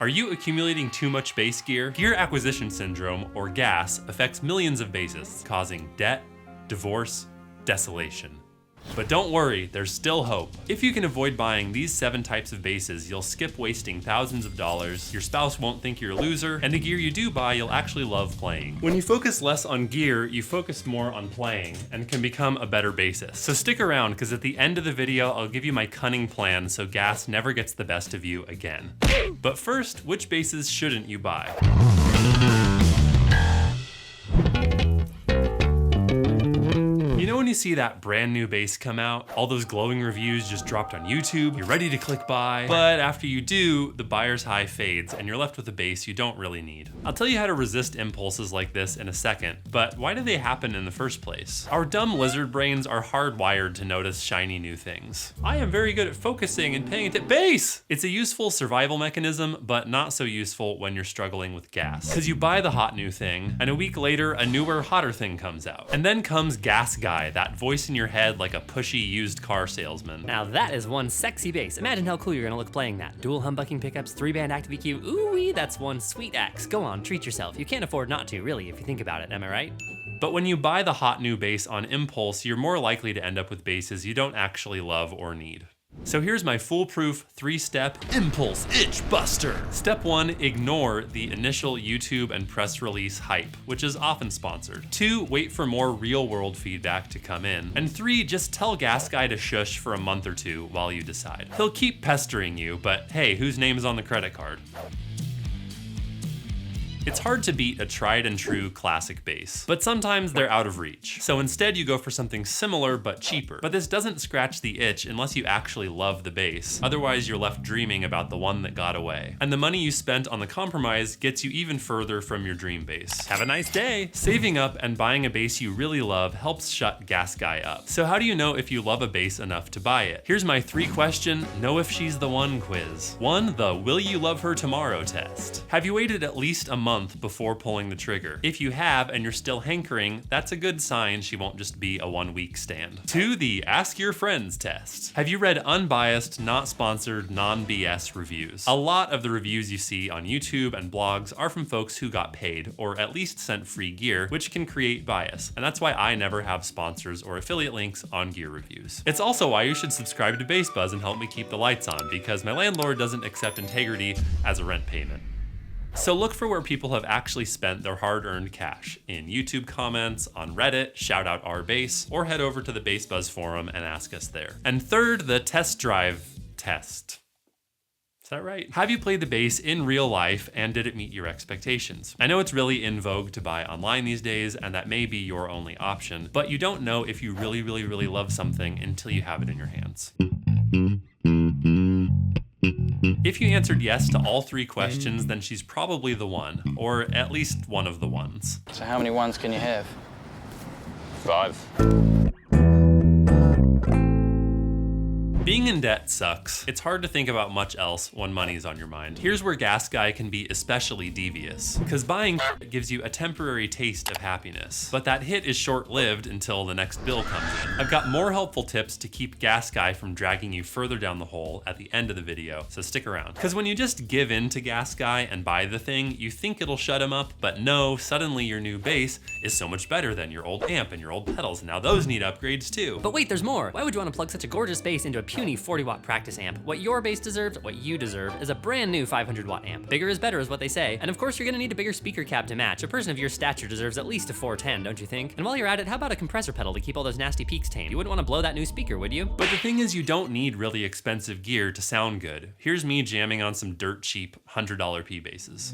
Are you accumulating too much bass gear? Gear acquisition syndrome, or GAS, affects millions of bassists, causing debt, divorce, desolation. But don't worry, there's still hope. If you can avoid buying these 7 types of basses, you'll skip wasting thousands of dollars, your spouse won't think you're a loser, and the gear you do buy you'll actually love playing. When you focus less on gear, you focus more on playing, and can become a better bassist. So stick around, because at the end of the video, I'll give you my cunning plan so GAS never gets the best of you again. But first, which basses shouldn't you buy? You know when you see that brand new bass come out, all those glowing reviews just dropped on YouTube, you're ready to click buy, but after you do, the buyer's high fades and you're left with a bass you don't really need. I'll tell you how to resist impulses like this in a second, but why do they happen in the first place? Our dumb lizard brains are hardwired to notice shiny new things. I am very good at focusing and paying attention. Bass! It's a useful survival mechanism, but not so useful when you're struggling with gas. Because you buy the hot new thing, and a week later, a newer, hotter thing comes out. And then comes Gas Guy, that voice in your head like a pushy used car salesman. Now that is one sexy bass. Imagine how cool you're gonna look playing that. Dual humbucking pickups, 3-band active EQ, ooh-wee, that's one sweet axe. Go on, treat yourself. You can't afford not to, really, if you think about it, am I right? But when you buy the hot new bass on impulse, you're more likely to end up with basses you don't actually love or need. So here's my foolproof 3-step impulse itch buster. Step 1, ignore the initial YouTube and press release hype, which is often sponsored. 2, wait for more real-world feedback to come in. And 3, just tell Gas Guy to shush for a month or 2 while you decide. He'll keep pestering you, but hey, whose name is on the credit card? It's hard to beat a tried and true classic bass, but sometimes they're out of reach. So instead you go for something similar but cheaper. But this doesn't scratch the itch unless you actually love the bass. Otherwise you're left dreaming about the one that got away. And the money you spent on the compromise gets you even further from your dream bass. Have a nice day! Saving up and buying a bass you really love helps shut Gas Guy up. So how do you know if you love a bass enough to buy it? Here's my 3-question, know if she's the one quiz. 1, the will you love her tomorrow test. Have you waited at least a month before pulling the trigger? If you have and you're still hankering, that's a good sign she won't just be a 1-week stand. 2, the ask your friends test. Have you read unbiased, not sponsored, non-BS reviews? A lot of the reviews you see on YouTube and blogs are from folks who got paid, or at least sent free gear, which can create bias. And that's why I never have sponsors or affiliate links on gear reviews. It's also why you should subscribe to BassBuzz and help me keep the lights on, because my landlord doesn't accept integrity as a rent payment. So look for where people have actually spent their hard-earned cash. In YouTube comments, on Reddit, shout out our bass, or head over to the BassBuzz forum and ask us there. And 3rd, the test drive test. Is that right? Have you played the bass in real life and did it meet your expectations? I know it's really in vogue to buy online these days and that may be your only option, but you don't know if you really love something until you have it in your hands. If you answered yes to all 3 questions, then she's probably the one, or at least one of the ones. So how many ones can you have? 5. Being in debt sucks. It's hard to think about much else when money's on your mind. Here's where Gas Guy can be especially devious, because buying gives you a temporary taste of happiness, but that hit is short-lived until the next bill comes in. I've got more helpful tips to keep Gas Guy from dragging you further down the hole at the end of the video, so stick around. Because when you just give in to Gas Guy and buy the thing, you think it'll shut him up, but no, suddenly your new bass is so much better than your old amp and your old pedals, and now those need upgrades too. But wait, there's more. Why would you want to plug such a gorgeous bass into a puny 40-watt practice amp? What your bass deserves, what you deserve, is a brand new 500-watt amp. Bigger is better is what they say. And of course, you're gonna need a bigger speaker cab to match. A person of your stature deserves at least a 410, don't you think? And while you're at it, how about a compressor pedal to keep all those nasty peaks tame? You wouldn't want to blow that new speaker, would you? But the thing is, you don't need really expensive gear to sound good. Here's me jamming on some dirt cheap $100 P basses.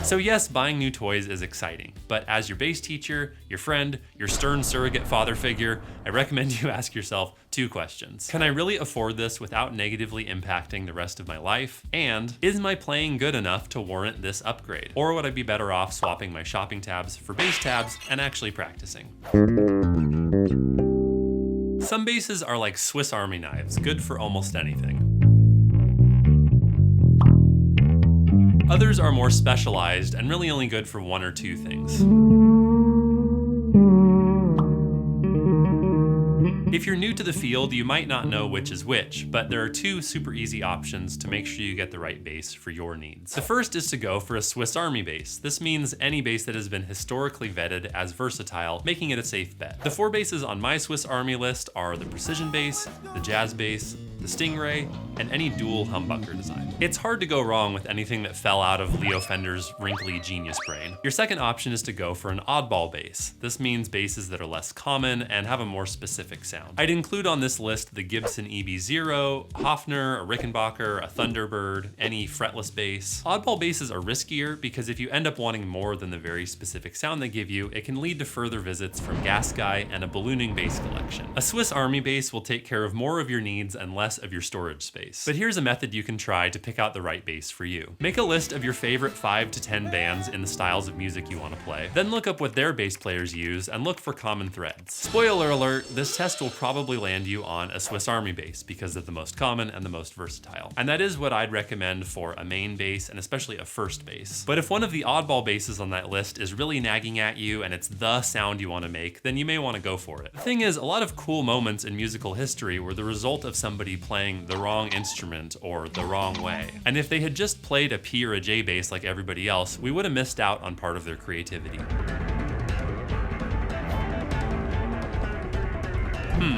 So yes, buying new toys is exciting, but as your bass teacher, your friend, your stern surrogate father figure, I recommend you ask yourself 2 questions. Can I really afford this without negatively impacting the rest of my life? And is my playing good enough to warrant this upgrade? Or would I be better off swapping my shopping tabs for bass tabs and actually practicing? Some basses are like Swiss Army knives, good for almost anything. Others are more specialized and really only good for 1 or 2 things. If you're new to the field, you might not know which is which, but there are two super easy options to make sure you get the right bass for your needs. The first is to go for a Swiss Army bass. This means any bass that has been historically vetted as versatile, making it a safe bet. The 4 basses on my Swiss Army list are the Precision bass, the Jazz bass, the Stingray, and any dual humbucker design. It's hard to go wrong with anything that fell out of Leo Fender's wrinkly genius brain. Your second option is to go for an oddball bass. This means basses that are less common and have a more specific sound. I'd include on this list the Gibson EB0, Hofner, a Rickenbacker, a Thunderbird, any fretless bass. Oddball basses are riskier because if you end up wanting more than the very specific sound they give you, it can lead to further visits from Gas Guy and a ballooning bass collection. A Swiss Army bass will take care of more of your needs and less of your storage space. But here's a method you can try to pick out the right bass for you. Make a list of your favorite 5 to 10 bands in the styles of music you want to play. Then look up what their bass players use and look for common threads. Spoiler alert, this test will probably land you on a Swiss Army bass because they're the most common and the most versatile. And that is what I'd recommend for a main bass and especially a first bass. But if one of the oddball basses on that list is really nagging at you and it's the sound you want to make, then you may want to go for it. The thing is, a lot of cool moments in musical history were the result of somebody playing the wrong instrument or the wrong way. And if they had just played a P or a J bass like everybody else, we would have missed out on part of their creativity.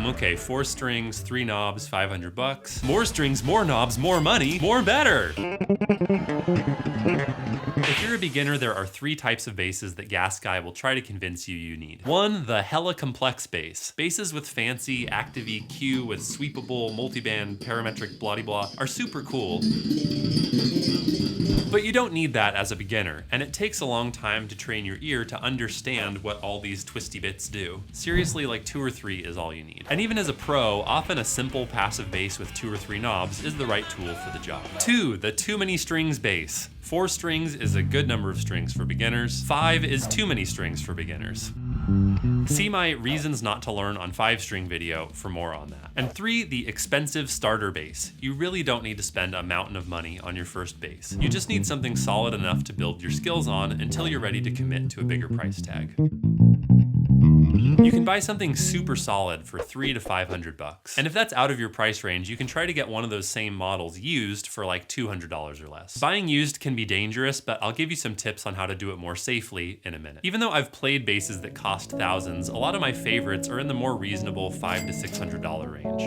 Okay, 4 strings, 3 knobs, $500. More strings, more knobs, more money, more better! If you're a beginner, there are 3 types of basses that Gas Guy will try to convince you need. 1, the hella complex bass. Basses with fancy active EQ with sweepable, multiband, parametric blah-de-blah are super cool. But you don't need that as a beginner, and it takes a long time to train your ear to understand what all these twisty bits do. Seriously, like 2 or 3 is all you need. And even as a pro, often a simple passive bass with 2 or 3 knobs is the right tool for the job. 2, the too many strings bass. 4 strings is a good number of strings for beginners. 5 is too many strings for beginners. See my Reasons Not to Learn on 5-string video for more on that. And 3, the expensive starter bass. You really don't need to spend a mountain of money on your first bass. You just need something solid enough to build your skills on until you're ready to commit to a bigger price tag. You can buy something super solid for $300 to $500. And if that's out of your price range, you can try to get one of those same models used for like $200 or less. Buying used can be dangerous, but I'll give you some tips on how to do it more safely in a minute. Even though I've played basses that cost thousands, a lot of my favorites are in the more reasonable $500 to $600 range.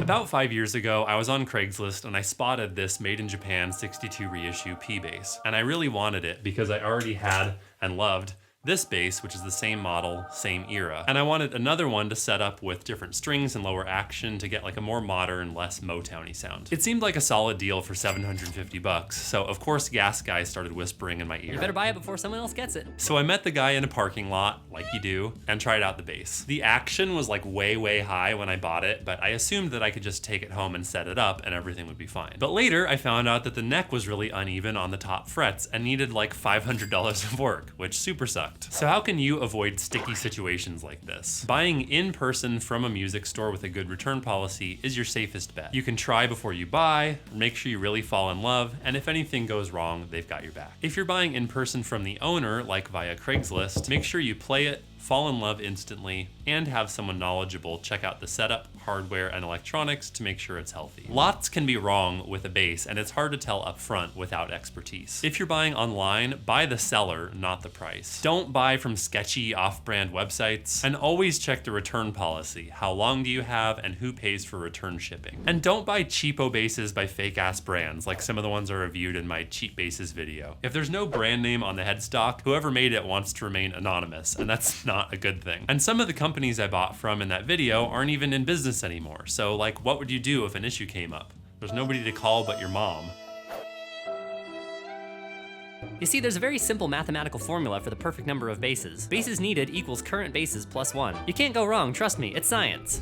About 5 years ago, I was on Craigslist and I spotted this made in Japan 62 reissue P bass. And I really wanted it because I already had and loved this bass, which is the same model, same era. And I wanted another one to set up with different strings and lower action to get like a more modern, less Motowny sound. It seemed like a solid deal for $750, so of course Gas Guy started whispering in my ear. You better buy it before someone else gets it. So I met the guy in a parking lot, like you do, and tried out the bass. The action was like way high when I bought it, but I assumed that I could just take it home and set it up and everything would be fine. But later I found out that the neck was really uneven on the top frets and needed like $500 of work, which super sucked. So how can you avoid sticky situations like this? Buying in person from a music store with a good return policy is your safest bet. You can try before you buy, make sure you really fall in love, and if anything goes wrong, they've got your back. If you're buying in person from the owner, like via Craigslist, make sure you play it, fall in love instantly, and have someone knowledgeable check out the setup, hardware, and electronics to make sure it's healthy. Lots can be wrong with a bass, and it's hard to tell up front without expertise. If you're buying online, buy the seller, not the price. Don't buy from sketchy off-brand websites, and always check the return policy. How long do you have, and who pays for return shipping? And don't buy cheapo basses by fake-ass brands, like some of the ones I reviewed in my cheap basses video. If there's no brand name on the headstock, whoever made it wants to remain anonymous, and that's not a good thing. And some of the companies I bought from in that video aren't even in business anymore. So like, what would you do if an issue came up? There's nobody to call but your mom. You see, there's a very simple mathematical formula for the perfect number of basses. Basses needed equals current basses plus 1. You can't go wrong, trust me, it's science.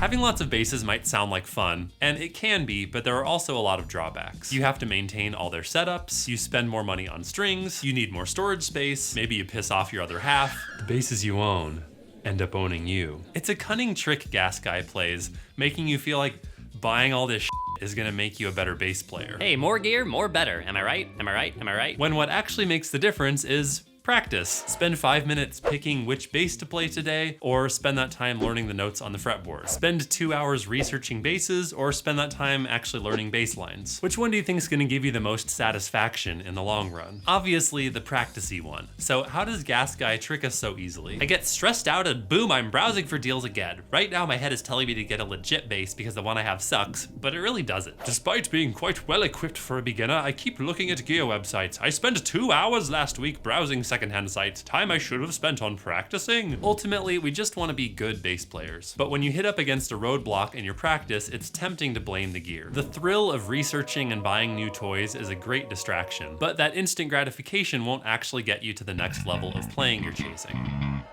Having lots of basses might sound like fun, and it can be, but there are also a lot of drawbacks. You have to maintain all their setups, you spend more money on strings, you need more storage space, maybe you piss off your other half. The basses you own end up owning you. It's a cunning trick Gas Guy plays, making you feel like buying all this is gonna make you a better bass player. Hey, more gear, more better. Am I right? Am I right? Am I right? When what actually makes the difference is practice. Spend 5 minutes picking which bass to play today, or spend that time learning the notes on the fretboard. Spend 2 hours researching basses, or spend that time actually learning bass lines. Which one do you think is gonna give you the most satisfaction in the long run? Obviously, the practicey one. So how does Gas Guy trick us so easily? I get stressed out and boom, I'm browsing for deals again. Right now my head is telling me to get a legit bass because the one I have sucks, but it really doesn't. Despite being quite well equipped for a beginner, I keep looking at gear websites. I spent 2 hours last week browsing secondhand sites, time I should have spent on practicing. Ultimately, we just want to be good bass players. But when you hit up against a roadblock in your practice, it's tempting to blame the gear. The thrill of researching and buying new toys is a great distraction, but that instant gratification won't actually get you to the next level of playing you're chasing.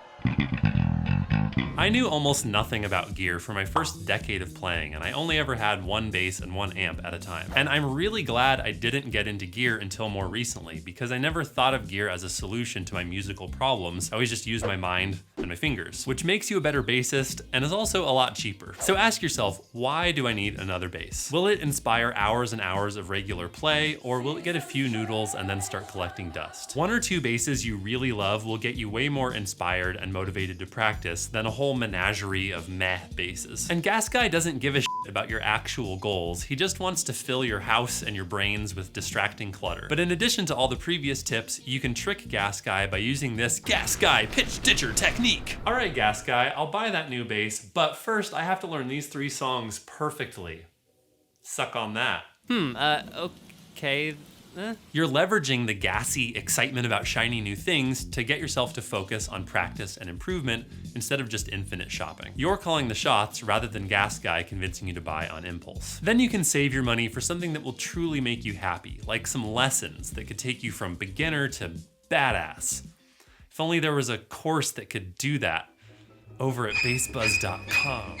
I knew almost nothing about gear for my first decade of playing, and I only ever had one bass and one amp at a time. And I'm really glad I didn't get into gear until more recently, because I never thought of gear as a solution to my musical problems. I always just used my mind and my fingers, which makes you a better bassist and is also a lot cheaper. So ask yourself, why do I need another bass? Will it inspire hours and hours of regular play, or will it get a few noodles and then start collecting dust? 1 or 2 basses you really love will get you way more inspired and motivated to practice than a whole menagerie of meh basses. And Gas Guy doesn't give a shit about your actual goals. He just wants to fill your house and your brains with distracting clutter. But in addition to all the previous tips, you can trick Gas Guy by using this Gas Guy pitch ditcher technique. All right, Gas Guy, I'll buy that new bass, but first I have to learn these 3 songs perfectly. Suck on that. Okay. You're leveraging the gassy excitement about shiny new things to get yourself to focus on practice and improvement instead of just infinite shopping. You're calling the shots rather than Gas Guy convincing you to buy on impulse. Then you can save your money for something that will truly make you happy, like some lessons that could take you from beginner to badass. If only there was a course that could do that over at bassbuzz.com.